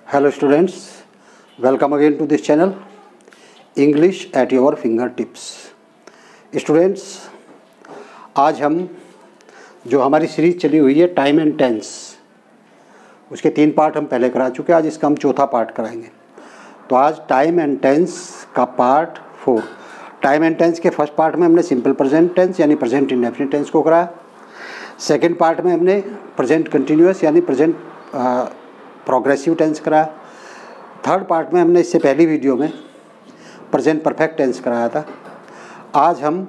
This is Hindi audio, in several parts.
Hello students, welcome again to this channel English at your fingertips। Students, आज हम जो हमारी सीरीज चली हुई है टाइम एंड टेंस, उसके 3 पार्ट हम पहले करा चुके हैं। आज इसका हम चौथा पार्ट कराएंगे। तो आज टाइम एंड टेंस का पार्ट 4। टाइम एंड टेंस के फर्स्ट पार्ट में हमने सिंपल प्रेजेंट टेंस यानी प्रेजेंट इंडेफिनिट टेंस को कराया। सेकेंड पार्ट में हमने प्रेजेंट कंटिन्यूअस यानी प्रेजेंट प्रोग्रेसिव टेंस कराया। थर्ड पार्ट में हमने इससे पहली वीडियो में प्रेजेंट परफेक्ट टेंस कराया था। आज हम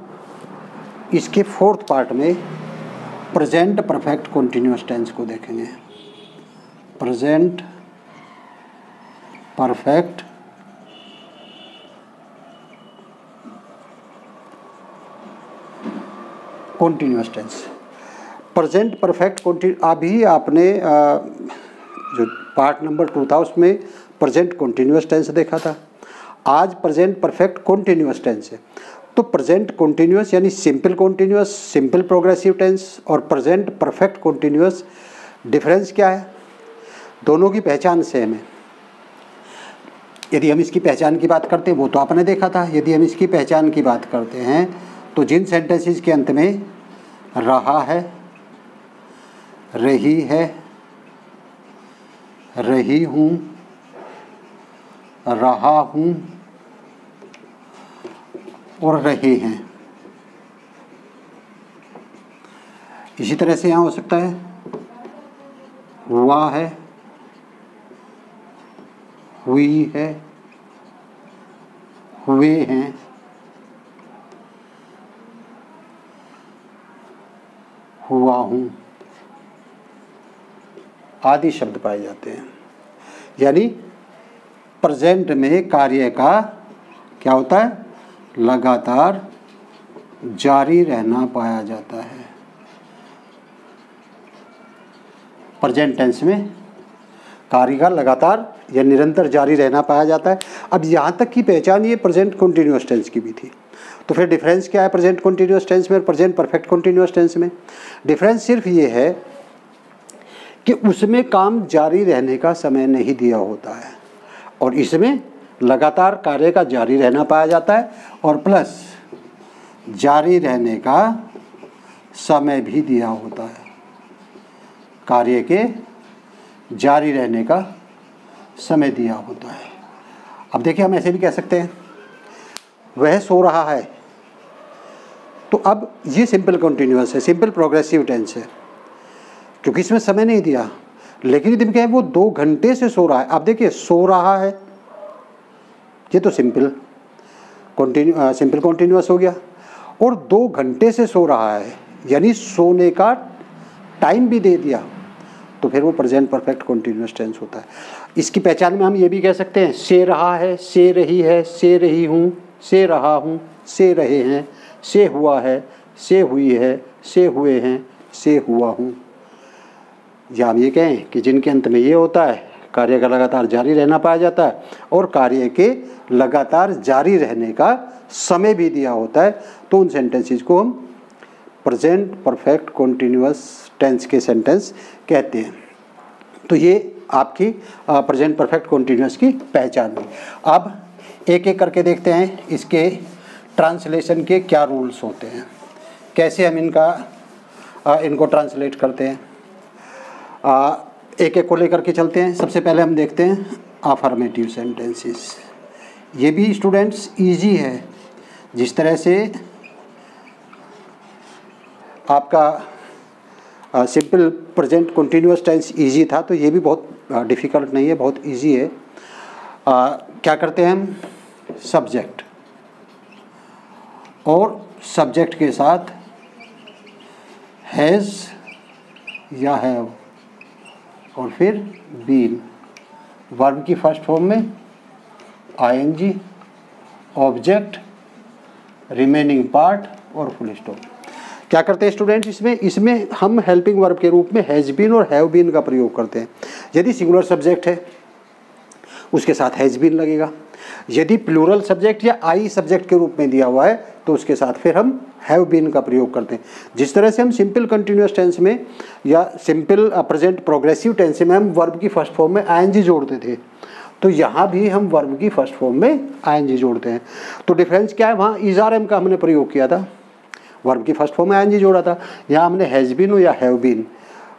इसके फोर्थ पार्ट में प्रेजेंट परफेक्ट कॉन्टिन्यूअस टेंस को देखेंगे। Present perfect continuous tense. Present perfect अभी आपने जो पार्ट नंबर 2 था उसमें प्रेजेंट कॉन्टिन्यूअस टेंस देखा था। आज प्रेजेंट परफेक्ट कॉन्टिन्यूअस टेंस है। तो प्रेजेंट कॉन्टिन्यूअस यानी simple continuous, simple progressive tense और प्रेजेंट परफेक्ट कॉन्टिन्यूअस डिफरेंस क्या है? दोनों की पहचान सेम है। यदि हम इसकी पहचान की बात करते हैं वो तो आपने देखा था। यदि हम इसकी पहचान की बात करते हैं तो जिन सेंटेंसेस के अंत में रहा है, रही है, रही हूँ, रहा हूँ और रहे हैं, इसी तरह से यहाँ हो सकता है हुआ है, हुई है, हुए हैं, हुआ हूँ आदि शब्द पाए जाते हैं। यानी प्रेजेंट में कार्य का क्या होता है? लगातार जारी रहना पाया जाता है। प्रेजेंट टेंस में कार्य का लगातार या निरंतर जारी रहना पाया जाता है। अब यहाँ तक की पहचान ये प्रेजेंट कॉन्टिन्यूअस टेंस की भी थी। तो फिर डिफरेंस क्या है प्रेजेंट कॉन्टिन्यूअस टेंस में और प्रेजेंट परफेक्ट कॉन्टिन्यूअस टेंस में? डिफरेंस सिर्फ ये है कि उसमें काम जारी रहने का समय नहीं दिया होता है और इसमें लगातार कार्य का जारी रहना पाया जाता है और प्लस जारी रहने का समय भी दिया होता है। कार्य के जारी रहने का समय दिया होता है। अब देखिए, हम ऐसे भी कह सकते हैं वह सो रहा है। तो अब ये सिंपल कॉन्टिन्यूअस है, सिंपल प्रोग्रेसिव टेंस है क्योंकि इसमें समय नहीं दिया। लेकिन यदि क्या है वो 2 घंटे से सो रहा है। आप देखिए, सो रहा है ये तो सिंपल कॉन्टिन्यूअस हो गया और 2 घंटे से सो रहा है यानी सोने का टाइम भी दे दिया, तो फिर वो प्रेजेंट परफेक्ट कॉन्टिन्यूअस टेंस होता है। इसकी पहचान में हम ये भी कह सकते हैं से रहा है, से रही है, से रही हूँ, से रहा हूँ, से रहे हैं, से हुआ है, से हुई है, से हुए हैं, से हुआ हूँ। या हम ये कहें कि जिनके अंत में ये होता है कार्य का लगातार जारी रहना पाया जाता है और कार्य के लगातार जारी रहने का समय भी दिया होता है, तो उन सेंटेंसेस को हम प्रेजेंट परफेक्ट कॉन्टिन्यूअस टेंस के सेंटेंस कहते हैं। तो ये आपकी प्रेजेंट परफेक्ट कॉन्टिन्यूअस की पहचान है। अब एक एक करके देखते हैं इसके ट्रांसलेशन के क्या रूल्स होते हैं, कैसे हम इनको ट्रांसलेट करते हैं। एक एक को लेकर के चलते हैं। सबसे पहले हम देखते हैं अफर्मेटिव सेंटेंसेस। ये भी स्टूडेंट्स इजी है। जिस तरह से आपका simple present continuous tense easy था, तो ये भी बहुत डिफ़िकल्ट नहीं है, बहुत इजी है। क्या करते हैं हम? सब्जेक्ट और सब्जेक्ट के साथ हैज़ या हैव और फिर बीन, वर्ब की फर्स्ट फॉर्म में आईएनजी, ऑब्जेक्ट, रिमेनिंग पार्ट और फुल स्टॉप। क्या करते हैं स्टूडेंट्स? इसमें हम हेल्पिंग वर्ब के रूप में हैज़ बीन और हैव बीन का प्रयोग करते हैं। यदि सिंगुलर सब्जेक्ट है उसके साथ हैज़ बीन लगेगा। यदि प्लूरल सब्जेक्ट या आई सब्जेक्ट के रूप में दिया हुआ है तो उसके साथ फिर हम हैव बीन का प्रयोग करते हैं। जिस तरह से हम सिंपल कंटिन्यूअस टेंस में या सिंपल प्रेजेंट प्रोग्रेसिव टेंस में हम वर्ब की फर्स्ट फॉर्म में आईएनजी जोड़ते थे, तो यहाँ भी हम वर्ब की फर्स्ट फॉर्म में आईएनजी जोड़ते हैं। तो डिफरेंस क्या है, वहाँ इज़-आर-एम का हमने प्रयोग किया था, वर्ब की फर्स्ट फॉर्म में आईएनजी जोड़ा था। यहाँ हमने हैज़ बीन या हैव बीन,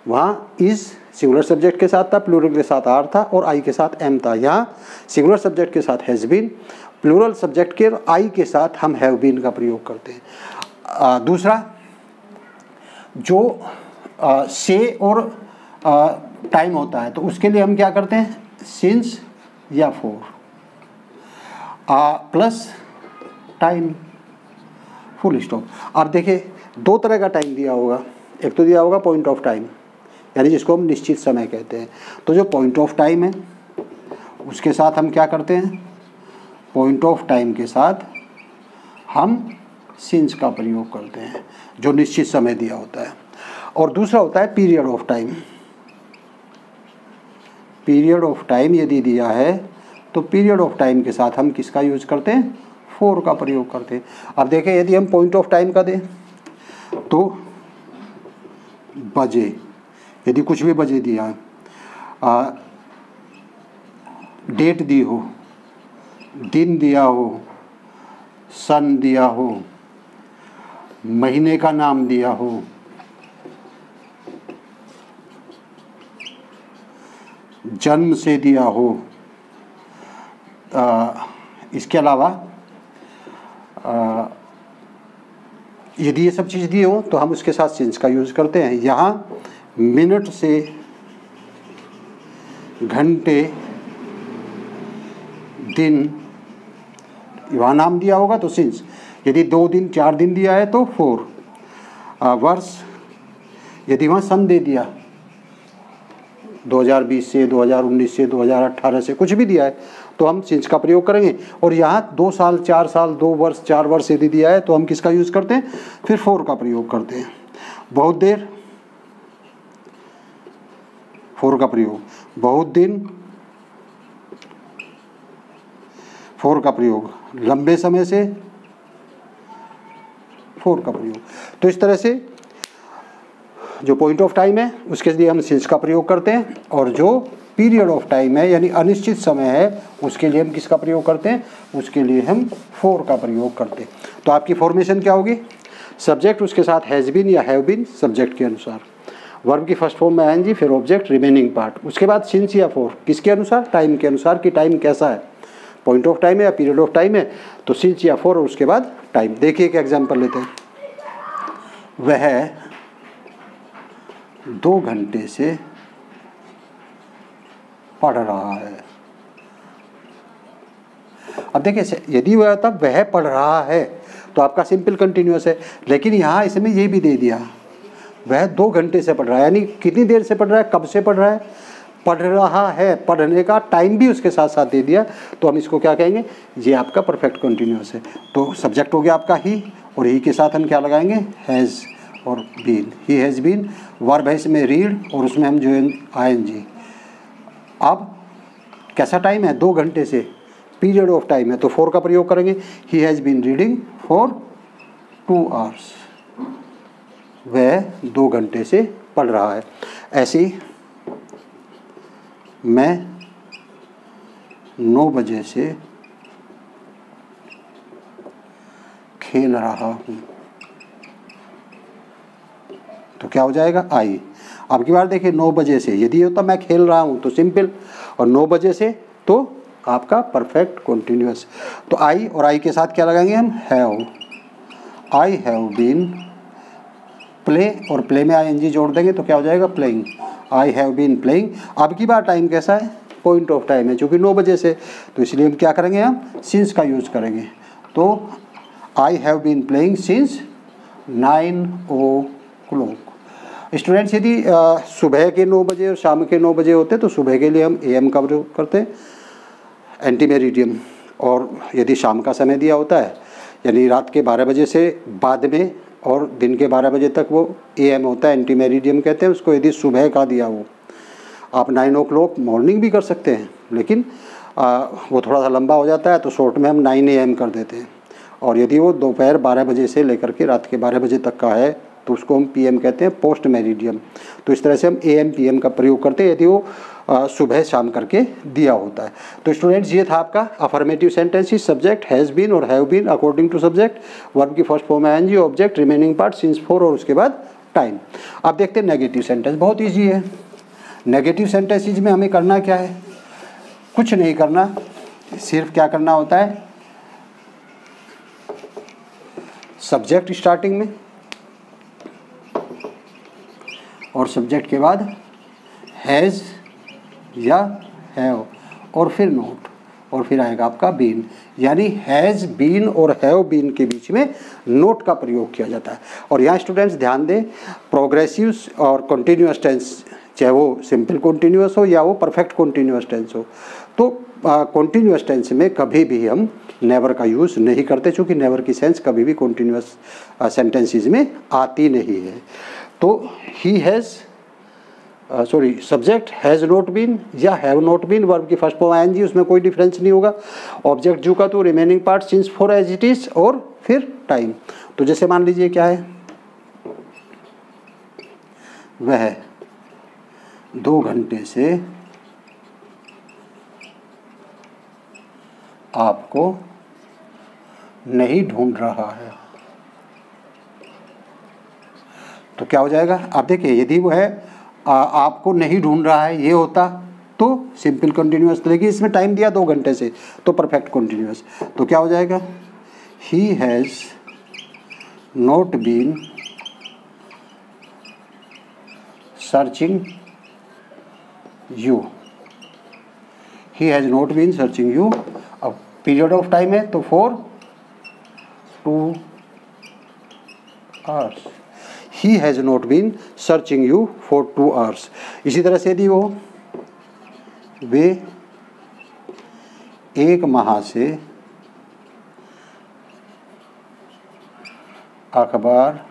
वहाँ इज़ सिंगुलर सब्जेक्ट के साथ था, प्लूरल के साथ आर था और आई के साथ एम था। यहाँ सिंगुलर सब्जेक्ट के साथ हैज़ बीन, प्लूरल सब्जेक्ट के आई के साथ हम हैव बीन का प्रयोग करते हैं। दूसरा जो से और टाइम होता है, तो उसके लिए हम क्या करते हैं, सिंस या for plus time, full stop. अब देखिए दो तरह का टाइम दिया होगा, एक तो दिया होगा पॉइंट ऑफ टाइम, यानी जिसको हम निश्चित समय कहते हैं। तो जो पॉइंट ऑफ टाइम है उसके साथ हम क्या करते हैं, पॉइंट ऑफ टाइम के साथ हम सिंस का प्रयोग करते हैं, जो निश्चित समय दिया होता है। और दूसरा होता है period of time. Period of time यदि दिया है तो पीरियड ऑफ टाइम के साथ हम किसका यूज करते हैं, फॉर का प्रयोग करते हैं। अब देखें यदि हम पॉइंट ऑफ टाइम का दें तो बजे, यदि कुछ भी बजे दिया है, डेट दी हो, दिन दिया हो, सन दिया हो, महीने का नाम दिया हो, जन्म से दिया हो, इसके अलावा यदि ये सब चीज़ दी हो तो हम उसके साथ सिंस का यूज़ करते हैं। यहाँ मिनट से, घंटे, दिन, वहाँ नाम दिया होगा तो सिंस, यदि 2 दिन 4 दिन दिया है तो फॉर, वर्ष यदि वहाँ सन दे दिया 2020 से, 2019 से, 2018 से, कुछ भी दिया है तो हम सिंस का प्रयोग करेंगे। और यहाँ 2 साल, 4 साल, 2 वर्ष, 4 वर्ष यदि दिया है तो हम किसका यूज़ करते हैं, फिर फॉर का प्रयोग करते हैं। बहुत देर, फॉर का प्रयोग। बहुत दिन, फॉर का प्रयोग। लंबे समय से, फॉर का प्रयोग। तो इस तरह से जो पॉइंट ऑफ टाइम है उसके लिए हम सिंस का प्रयोग करते हैं, और जो पीरियड ऑफ टाइम है यानी अनिश्चित समय है उसके लिए हम किसका प्रयोग करते हैं, उसके लिए हम फॉर का प्रयोग करते हैं। तो आपकी फॉर्मेशन क्या होगी, सब्जेक्ट उसके साथ हैज़ बीन या हैव बीन सब्जेक्ट के अनुसार, वर्ब की फर्स्ट फॉर्म में आईएनजी, फिर ऑब्जेक्ट, रिमेनिंग पार्ट, उसके बाद सिंस या फॉर किसके अनुसार, टाइम के अनुसार कि टाइम कैसा है, पॉइंट ऑफ टाइम है या पीरियड ऑफ टाइम है, तो सिंस या फॉर और उसके बाद टाइम। देखिए एक एग्जाम्पल लेते हैं, वह 2 घंटे से पढ़ रहा है। अब देखिए यदि वह तब वह पढ़ रहा है तो आपका सिंपल कंटिन्यूअस है, लेकिन यहाँ इसमें ये भी दे दिया वह 2 घंटे से पढ़ रहा है, यानी कितनी देर से पढ़ रहा है, कब से पढ़ रहा है, पढ़ रहा है, पढ़ने का टाइम भी उसके साथ साथ दे दिया, तो हम इसको क्या कहेंगे, ये आपका परफेक्ट कंटिन्यूअस है। तो सब्जेक्ट हो गया आपका ही, और ही के साथ हम क्या लगाएंगे, हैज़ और been. He has been, verb है इसमें रीड और उसमें हम जो आईएनजी। अब कैसा टाइम है, 2 घंटे से, पीरियड ऑफ टाइम है तो फॉर का प्रयोग करेंगे। He has been reading for 2 hours, वह 2 घंटे से पढ़ रहा है। ऐसे ही मैं 9 बजे से खेल रहा हूँ, तो क्या हो जाएगा, आई। अब की बार देखिए 9 बजे से, यदि होता मैं खेल रहा हूँ तो सिंपल, और 9 बजे से तो आपका परफेक्ट कंटिन्यूअस। तो आई और आई के साथ क्या लगाएंगे हम, have. I have been play, और प्ले में आईएनजी जोड़ देंगे तो क्या हो जाएगा, playing. I have been playing. अब की बार टाइम कैसा है, पॉइंट ऑफ टाइम है चूँकि 9 बजे से, तो इसलिए हम क्या करेंगे, हम सिंस का यूज़ करेंगे। तो I have been playing since 9 o'clock। Students यदि सुबह के 9 बजे और शाम के 9 बजे होते तो सुबह के लिए हम एएम का प्रयोग करते हैं, एंटीमेरिडियम, और यदि शाम का समय दिया होता है यानी रात के 12 बजे से बाद में और दिन के 12 बजे तक वो एएम होता है, एंटीमेरिडियम कहते हैं उसको। यदि सुबह का दिया हो, आप 9 o'clock मॉर्निंग भी कर सकते हैं, लेकिन वो थोड़ा सा लंबा हो जाता है तो शॉर्ट में हम 9 AM कर देते हैं। और यदि वो दोपहर 12 बजे से लेकर के रात के 12 बजे तक का है तो उसको हम पीएम कहते हैं, पोस्ट मेरिडियम। तो इस तरह से हम एएम पीएम का प्रयोग करते हैं यदि वो सुबह शाम करके दिया होता है। तो स्टूडेंट्स ये था आपका affirmative sentences, subject has been और have been according to subject, verb की फर्स्ट फॉर्म है ing, object, remaining part since for और उसके बाद टाइम। अब देखते हैं नेगेटिव सेंटेंस, बहुत ईजी है। नेगेटिव सेंटेंसेस में हमें करना क्या है, कुछ नहीं करना, सिर्फ क्या करना होता है, सब्जेक्ट स्टार्टिंग में और सब्जेक्ट के बाद हैज़ या हैव और फिर नोट और फिर आएगा आपका बीन, यानी हैज़ बीन और हैव बीन के बीच में नोट का प्रयोग किया जाता है। और यहाँ स्टूडेंट्स ध्यान दें, प्रोग्रेसिव और कॉन्टिन्यूअस टेंस, चाहे वो सिंपल कॉन्टिन्यूअस हो या वो परफेक्ट कॉन्टिन्यूअस टेंस हो, तो कॉन्टिन्यूअस टेंस में कभी भी हम नेवर का यूज़ नहीं करते, चूँकि नेवर की सेंस कभी भी कॉन्टिन्यूअस सेंटेंसेस में आती नहीं है। तो he has subject has not been या हैव नॉट बीन, वर्ब की फर्स्ट फॉर्म आईएनजी, उसमें कोई डिफरेंस नहीं होगा। ऑब्जेक्ट जू का तो remaining part since for as it is और फिर टाइम। तो जैसे मान लीजिए क्या है, वह 2 घंटे से आपको नहीं ढूंढ रहा है, तो क्या हो जाएगा, आप देखिए यदि वो है आपको नहीं ढूंढ रहा है ये होता तो सिंपल कंटिन्यूअस, लेकिन इसमें टाइम दिया 2 घंटे से तो परफेक्ट कंटिन्यूअस। तो क्या हो जाएगा, he has not been searching you, he has not been searching you. अब पीरियड ऑफ टाइम है तो for 2 hours, he has not been searching you for 2 hours. इसी तरह से यदि वे 1 माह से अखबार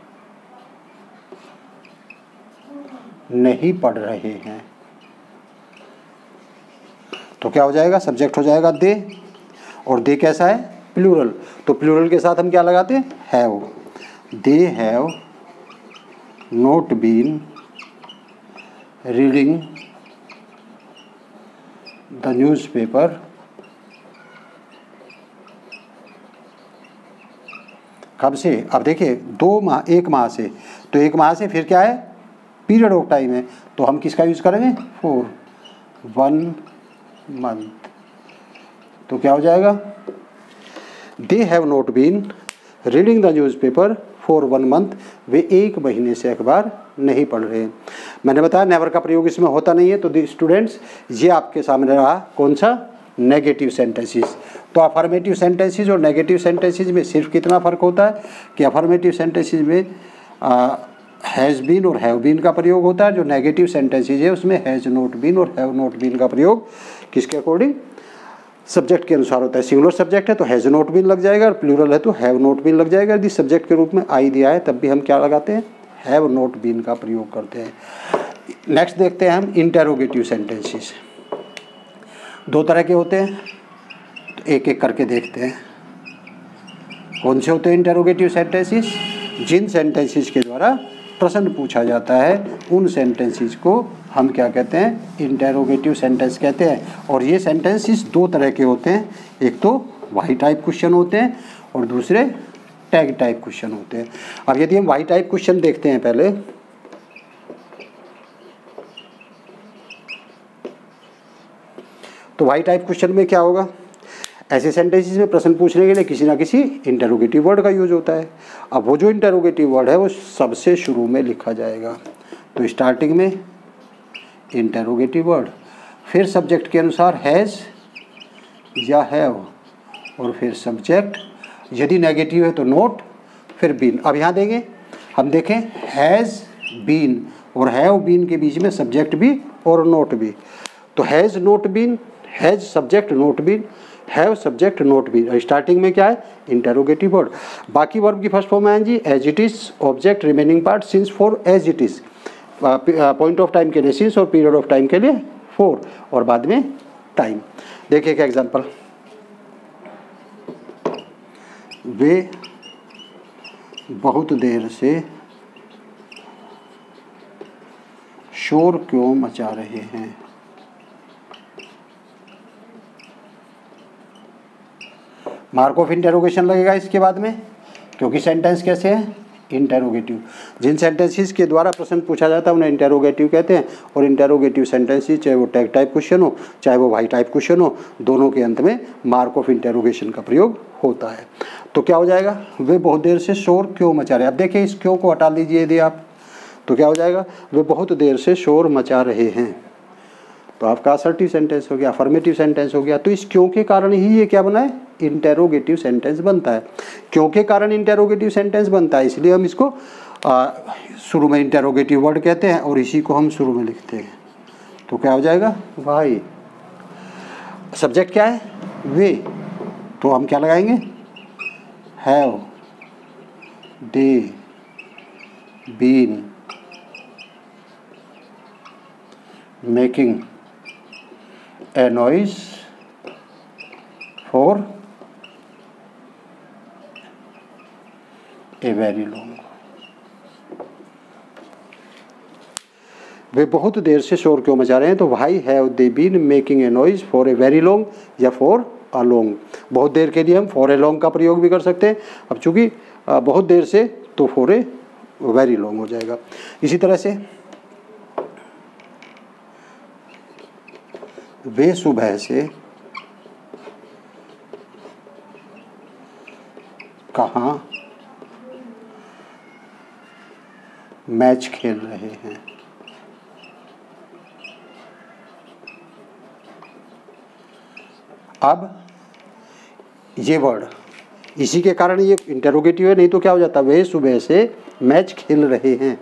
नहीं पढ़ रहे हैं, तो क्या हो जाएगा, सब्जेक्ट हो जाएगा दे, और दे कैसा है, प्लूरल, तो प्लूरल के साथ हम क्या लगाते हैं, have. They have not been reading the newspaper, कब से, अब देखिए 2 माह 1 माह से, तो 1 माह से फिर क्या है, पीरियड ऑफ टाइम है, तो हम किसका यूज़ करेंगे, फॉर 1 मंथ। तो क्या हो जाएगा, they have not been reading the newspaper for 1 month, वे 1 महीने से अखबार नहीं पढ़ रहे हैं। मैंने बताया नेवर का प्रयोग इसमें होता नहीं है। तो दी स्टूडेंट्स, ये आपके सामने रहा कौन सा, नेगेटिव सेंटेंसेस। तो अफर्मेटिव सेंटेंसेस और नेगेटिव सेंटेंसेस में सिर्फ कितना फ़र्क होता है कि अफर्मेटिव सेंटेंसेस में हैज़ बीन और हैव बीन का प्रयोग होता है, जो नेगेटिव सेंटेंसेस है उसमें हैज़ नॉट बीन और हैव नॉट बीन का प्रयोग किसके अकॉर्डिंग, सब्जेक्ट के अनुसार होता है। सिंगुलर सब्जेक्ट है तो हैज़ नॉट बीन लग जाएगा, और प्लूरल है तो हैव नॉट बीन लग जाएगा। यदि सब्जेक्ट के रूप में आई दिया है तब भी हम क्या लगाते हैं, हैव नॉट बीन का प्रयोग करते हैं। नेक्स्ट देखते हैं हम इंटेरोगेटिव सेंटेंसेस। 2 तरह के होते हैं, तो एक एक करके देखते हैं कौन से होते हैं इंटेरोगेटिव सेंटेंसेस। जिन सेंटेंसेस के द्वारा प्रश्न पूछा जाता है उन सेंटेंसेस को हम क्या कहते हैं, इंटेरोगेटिव सेंटेंस कहते हैं। और ये सेंटेंसेस 2 तरह के होते हैं, एक तो वाई टाइप क्वेश्चन होते हैं और दूसरे टैग टाइप क्वेश्चन होते हैं। अब यदि हम वाई टाइप क्वेश्चन देखते हैं पहले, तो वाई टाइप क्वेश्चन में क्या होगा, ऐसे सेंटेंसेस में प्रश्न पूछने के लिए किसी ना किसी इंटेरोगेटिव वर्ड का यूज होता है। अब वो जो इंटेरोगेटिव वर्ड है वो सबसे शुरू में लिखा जाएगा, तो स्टार्टिंग में इंटेरोगेटिव वर्ड, फिर सब्जेक्ट के अनुसार हैज़ या हैव, और फिर सब्जेक्ट, यदि नेगेटिव है तो नोट, फिर बीन। अब यहाँ देंगे, हम देखें हैज़ बीन और हैव बीन के बीच में सब्जेक्ट भी और नोट भी, तो has not been, has subject not been, have subject not been. Starting में क्या है, इंटेरोगेटिव वर्ड। बाकी वर्ब की फर्स्ट फॉर्म है जी, as it is, object, remaining part, since for, as it is, point of time के लिए सिंस और पीरियड ऑफ टाइम के लिए फॉर, और बाद में टाइम। देखिए एक एग्जांपल, वे बहुत देर से शोर क्यों मचा रहे हैं। मार्क ऑफ इंटेरोगेशन लगेगा इसके बाद में, क्योंकि सेंटेंस कैसे है, इंटेरोगेटिव। जिन सेंटेंसेस के द्वारा प्रश्न पूछा जाता है उन्हें इंटेरोगेटिव कहते हैं। और इंटेरोगेटिव सेंटेंसेस चाहे वो टैग टाइप क्वेश्चन हो चाहे वो वाई टाइप क्वेश्चन हो, दोनों के अंत में मार्क ऑफ इंटेरोगेशन का प्रयोग होता है। तो क्या हो जाएगा, वे बहुत देर से शोर क्यों मचा रहे हैं। अब देखिए इस क्यों को हटा लीजिए यदि आप, तो क्या हो जाएगा, वे बहुत देर से शोर मचा रहे हैं। तो आपका असर्टिव सेंटेंस हो गया, अफर्मेटिव सेंटेंस हो गया। तो इस क्यों के कारण ही ये क्या बना है, इंटेरोगेटिव सेंटेंस बनता है। क्यों के कारण इंटेरोगेटिव सेंटेंस बनता है, इसलिए हम इसको शुरू में इंटेरोगेटिव वर्ड कहते हैं और इसी को हम शुरू में लिखते हैं। तो क्या हो जाएगा, भाई सब्जेक्ट क्या है, वे, तो हम क्या लगाएंगे, have they been making a noise for a very long। वे बहुत देर से शोर क्यों मचा रहे हैं, तो भाई have they been making a noise for a very long या फॉर अ लॉन्ग। बहुत देर के लिए हम फॉर ए लॉन्ग का प्रयोग भी कर सकते हैं। अब चूंकि बहुत देर से, तो फॉर ए वेरी लॉन्ग हो जाएगा। इसी तरह से वे सुबह से कहाँ मैच खेल रहे हैं। अब ये वर्ड, इसी के कारण ये इंटेरोगेटिव है, नहीं तो क्या हो जाता, वे सुबह से मैच खेल रहे हैं।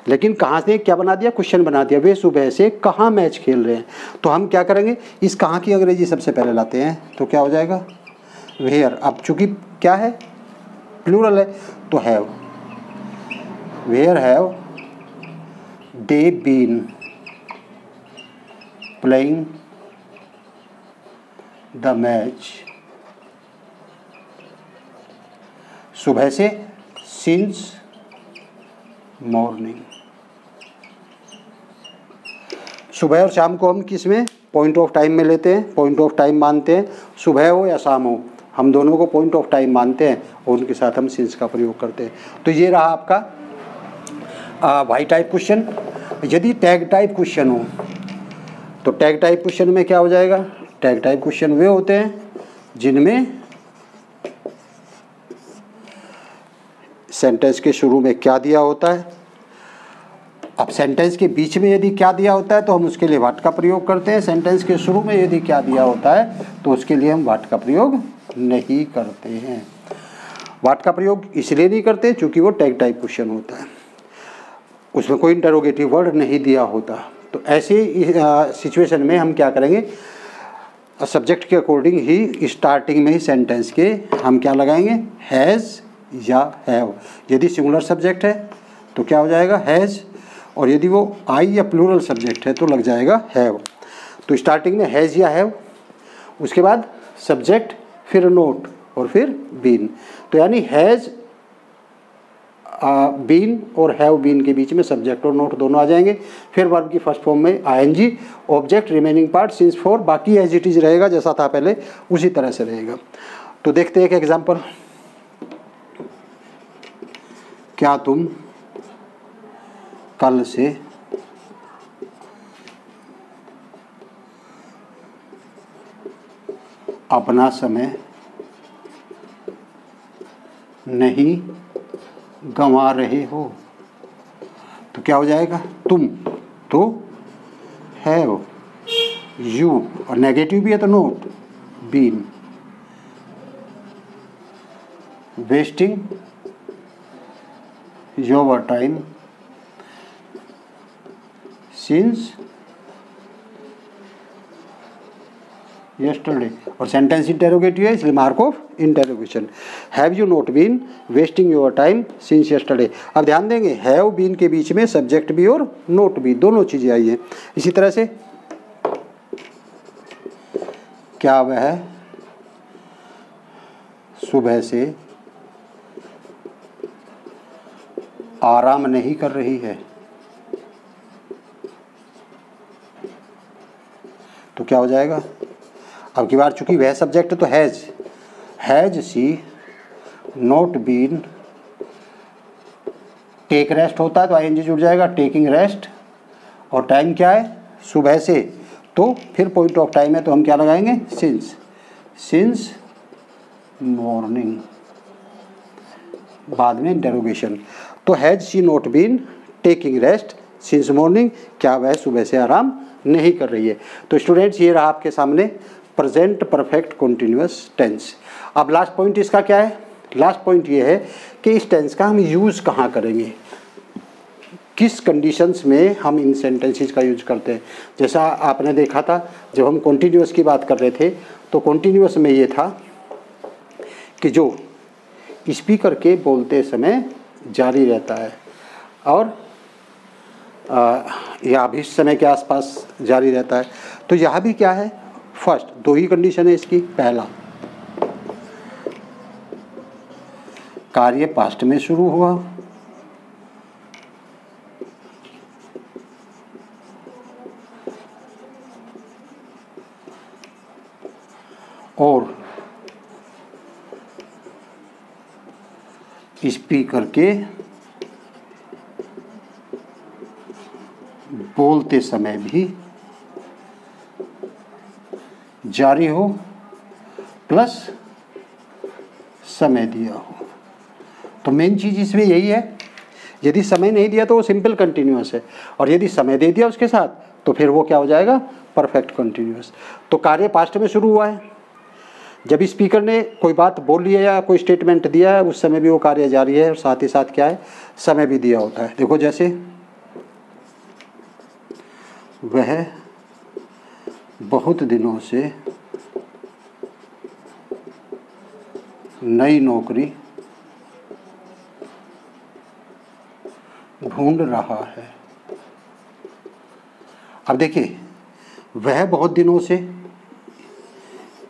लेकिन कहाँ से क्या बना दिया, क्वेश्चन बना दिया, वे सुबह से कहाँ मैच खेल रहे हैं। तो हम क्या करेंगे, इस कहाँ की अंग्रेजी सबसे पहले लाते हैं, तो क्या हो जाएगा, वेयर। अब चूंकि क्या है, प्लूरल है, तो have, where have they been playing the match, सुबह से, सिंस मॉर्निंग। सुबह और शाम को हम किस में, पॉइंट ऑफ टाइम में लेते हैं, पॉइंट ऑफ टाइम मानते हैं। सुबह हो या शाम हो, हम दोनों को पॉइंट ऑफ टाइम मानते हैं और उनके साथ हम सिंस का प्रयोग करते हैं। तो ये रहा आपका वाई टाइप क्वेश्चन। यदि टैग टाइप क्वेश्चन हो, तो टैग टाइप क्वेश्चन में क्या हो जाएगा, टैग टाइप क्वेश्चन वे होते हैं जिनमें सेंटेंस के शुरू में क्या दिया होता है। अब सेंटेंस के बीच में यदि क्या दिया होता है तो हम उसके लिए व्हाट का प्रयोग करते हैं। सेंटेंस के शुरू में यदि क्या दिया होता है तो उसके लिए हम व्हाट का प्रयोग नहीं करते हैं। व्हाट का प्रयोग इसलिए नहीं करते क्योंकि वो टैग टाइप क्वेश्चन होता है, उसमें कोई इंटरोगेटिव वर्ड नहीं दिया होता। तो ऐसे सिचुएशन में हम क्या करेंगे, सब्जेक्ट के अकॉर्डिंग ही स्टार्टिंग में ही सेंटेंस के हम क्या लगाएंगे, हैज़ या हैव। यदि सिंगुलर सब्जेक्ट है तो क्या हो जाएगा, हैज़, और यदि वो आई या प्लूरल सब्जेक्ट है तो लग जाएगा हैव। तो स्टार्टिंग में हैज़ या हैव, उसके बाद सब्जेक्ट, फिर नोट और फिर बीन। तो यानी हैज़ बीन और हैव बीन के बीच में सब्जेक्ट और नोट दोनों आ जाएंगे। फिर वर्ब की फर्स्ट फॉर्म में ING, object, remaining part, since for, बाकी एज इट इज रहेगा जैसा था पहले उसी तरह से रहेगा। तो देखते हैं एक एग्जांपल। क्या तुम कल से अपना समय नहीं गंवा रहे हो। तो क्या हो जाएगा, तुम, तो हैव, यू, और नेगेटिव भी है तो not, been, wasting your time since yesterday। और सेंटेंस इंटेरोगेटिव है इसलिए mark of interrogation. Have you not been wasting your time since yesterday। अब ध्यान देंगे हैव बीन के बीच में सब्जेक्ट भी और नोट भी, दोनों चीज़ें आई हैं। इसी तरह से क्या वह सुबह से आराम नहीं कर रही है, तो क्या हो जाएगा? अब की बार चूंकि वह सब्जेक्ट तो has she not been, take rest होता है तो आईएनजी जुड़ जाएगा, टेकिंग रेस्ट, और टाइम क्या है? सुबह से, तो फिर पॉइंट ऑफ टाइम है तो हम क्या लगाएंगे? सिंस मॉर्निंग, बाद में इंटरोगेशन। तो has she not been taking rest since morning, क्या वह सुबह से आराम नहीं कर रही है? तो स्टूडेंट्स ये रहा आपके सामने प्रेजेंट परफेक्ट कॉन्टिन्यूअस टेंस। अब लास्ट पॉइंट इसका क्या है? लास्ट पॉइंट ये है कि इस टेंस का हम यूज़ कहाँ करेंगे, किस कंडीशंस में हम इन सेंटेंसेस का यूज करते हैं। जैसा आपने देखा था जब हम कॉन्टिन्यूअस की बात कर रहे थे, तो कॉन्टिन्यूअस में ये था कि जो स्पीकर के बोलते समय जारी रहता है और या भी समय के आसपास जारी रहता है। तो यहाँ भी क्या है? फर्स्ट दो ही कंडीशन है इसकी। पहला, कार्य पास्ट में शुरू हुआ, और स्पीकर के बोलते समय भी जारी हो प्लस समय दिया हो। तो मेन चीज़ इसमें यही है, यदि समय नहीं दिया तो वो सिंपल कंटिन्यूअस है, और यदि समय दे दिया उसके साथ तो फिर वो क्या हो जाएगा? Perfect continuous. तो कार्य पास्ट में शुरू हुआ है, जब स्पीकर ने कोई बात बोल लिया या कोई स्टेटमेंट दिया है उस समय भी वो कार्य जारी है, और साथ ही साथ क्या है? समय भी दिया होता है। देखो जैसे वह बहुत दिनों से नई नौकरी ढूंढ रहा है। अब देखिए, वह बहुत दिनों से,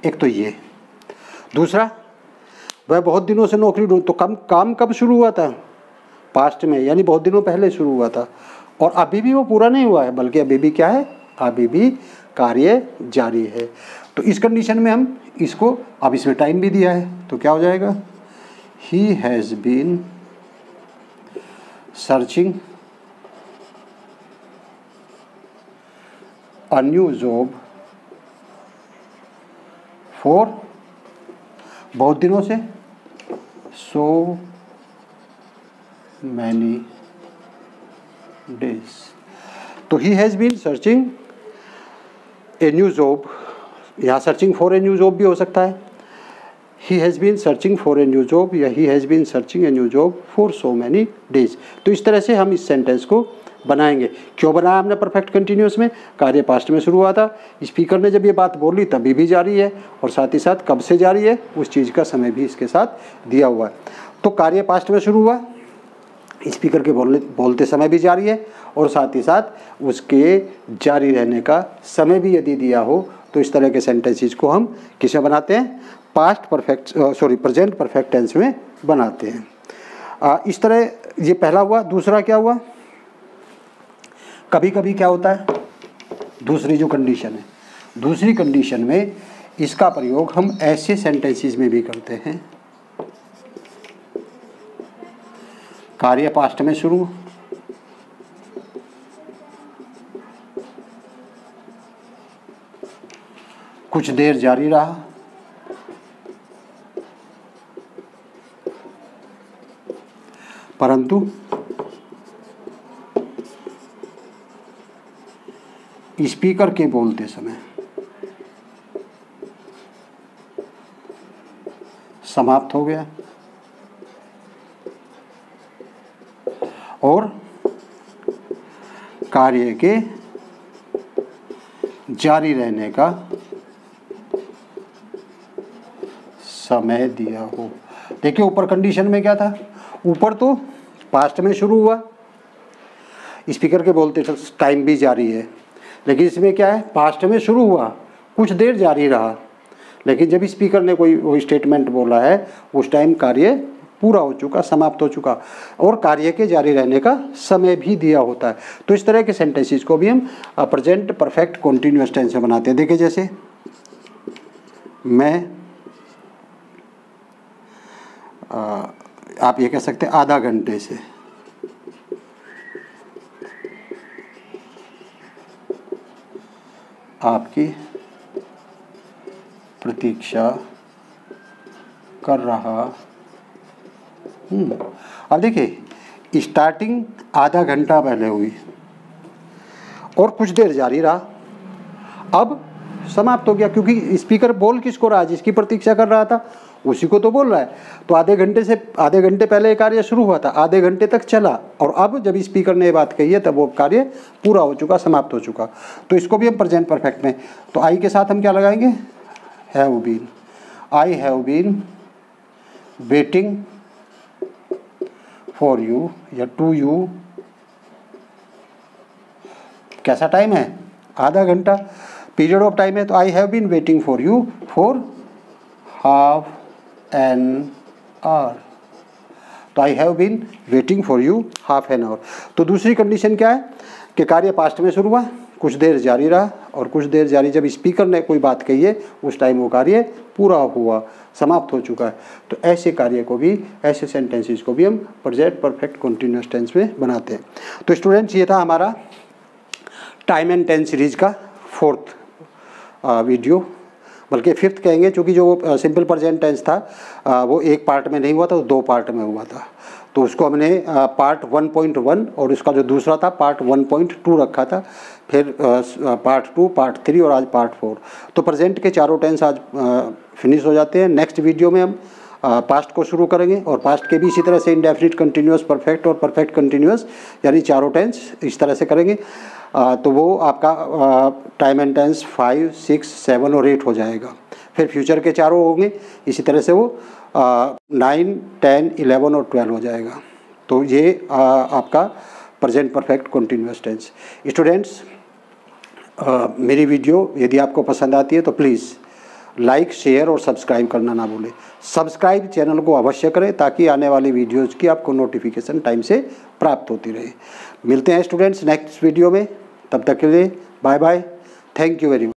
एक तो ये, दूसरा वह बहुत दिनों से नौकरी ढूंढ, तो काम कब शुरू हुआ था? पास्ट में, यानी बहुत दिनों पहले शुरू हुआ था, और अभी भी वो पूरा नहीं हुआ है, बल्कि अभी भी क्या है? अभी भी कार्य जारी है। तो इस कंडीशन में हम इसको, अब इसमें टाइम भी दिया है तो क्या हो जाएगा? He has been searching a new job for, बहुत दिनों से, सो मैनी डेज। तो he has been searching a new job, यहाँ searching for a new job भी हो सकता है। He has been searching for a new job, या he has been searching a new job for so many days. तो इस तरह से हम इस सेंटेंस को बनाएंगे। क्यों बनाया हमने परफेक्ट कंटिन्यूअस में? कार्य पास्ट में शुरू हुआ था, स्पीकर ने जब ये बात बोली तभी भी जारी है, और साथ ही साथ कब से जारी है उस चीज़ का समय भी इसके साथ दिया हुआ है। तो कार्य पास्ट में शुरू हुआ, स्पीकर के बोलते समय भी जारी है, और साथ ही साथ उसके जारी रहने का समय भी यदि दिया हो, तो इस तरह के सेंटेंसेस को हम किसमें बनाते हैं? प्रेजेंट परफेक्ट टेंस में बनाते हैं। इस तरह ये पहला हुआ। दूसरा क्या हुआ? कभी कभी क्या होता है, दूसरी जो कंडीशन है, दूसरी कंडीशन में इसका प्रयोग हम ऐसे सेंटेंसेस में भी करते हैं, कार्य पास्ट में शुरू, कुछ देर जारी रहा, परंतु स्पीकर के बोलते समय समाप्त हो गया, और कार्य के जारी रहने का समय दिया हो। देखिए ऊपर कंडीशन में क्या था? ऊपर तो पास्ट में शुरू हुआ, स्पीकर के बोलते टाइम भी जारी है, लेकिन इसमें क्या है? पास्ट में शुरू हुआ, कुछ देर जारी रहा, लेकिन जब स्पीकर ने कोई स्टेटमेंट बोला है उस टाइम कार्य पूरा हो चुका, समाप्त हो चुका, और कार्य के जारी रहने का समय भी दिया होता है। तो इस तरह के सेंटेंसेस को भी हम प्रेजेंट परफेक्ट कॉन्टिन्यूअस टेंस में बनाते हैं। देखिए जैसे मैं आप ये कह सकते हैं आधा घंटे से आपकी प्रतीक्षा कर रहा हूँ। अब देखिए स्टार्टिंग आधा घंटा पहले हुई और कुछ देर जारी रहा, अब समाप्त हो गया, क्योंकि स्पीकर बोल किसको रहा है, जिसकी प्रतीक्षा कर रहा था उसी को तो बोल रहा है। तो आधे घंटे पहले कार्य शुरू हुआ था, आधे घंटे तक चला, और अब जब स्पीकर ने ये बात कही है तब वो कार्य पूरा हो चुका, समाप्त हो चुका। तो इसको भी हम प्रेजेंट परफेक्ट में, तो आई के साथ हम क्या लगाएंगे, have been. I have been waiting for you या टू यू। कैसा टाइम है, आधा घंटा, पीरियड ऑफ टाइम है। तो I have been waiting for you for half an hour. तो I have been waiting for you half an hour. तो दूसरी कंडीशन क्या है कि कार्य पास्ट में शुरू हुआ, कुछ देर जारी रहा, और कुछ देर जारी जब स्पीकर ने कोई बात कही है उस टाइम वो कार्य पूरा हुआ, समाप्त हो चुका है। तो ऐसे कार्य को भी, ऐसे सेंटेंसेस को भी हम प्रेजेंट परफेक्ट कॉन्टिन्यूअस टेंस में बनाते हैं। तो स्टूडेंट्स ये था हमारा टाइम एंड टेंस सीरीज का 4th वीडियो, बल्कि 5th कहेंगे, क्योंकि जो सिंपल प्रेजेंट टेंस था वो एक पार्ट में नहीं हुआ था, वो 2 पार्ट में हुआ था। तो उसको हमने पार्ट 1.1 और उसका जो दूसरा था पार्ट 1.2 रखा था, फिर पार्ट 2, पार्ट 3 और आज पार्ट 4। तो प्रेजेंट के चारों टेंस आज फिनिश हो जाते हैं। नेक्स्ट वीडियो में हम पास्ट को शुरू करेंगे, और पास्ट के भी इसी तरह से इंडेफिनिट, कंटिन्यूअस, परफेक्ट और परफेक्ट कंटिन्यूअस, यानी चारों टेंस इस तरह से करेंगे। तो वो आपका टाइम एंड टेंस 5, 6, 7 और 8 हो जाएगा। फिर फ्यूचर के चारों होंगे, इसी तरह से वो 9, 10, 11 और 12 हो जाएगा। तो ये आपका present perfect continuous tense. Students, मेरी वीडियो यदि आपको पसंद आती है तो प्लीज़ लाइक, शेयर और सब्सक्राइब करना ना भूलें। सब्सक्राइब चैनल को अवश्य करें ताकि आने वाली वीडियोज़ की आपको नोटिफिकेशन टाइम से प्राप्त होती रहे। मिलते हैं स्टूडेंट्स नेक्स्ट वीडियो में, तब तक के लिए bye bye, thank you very much.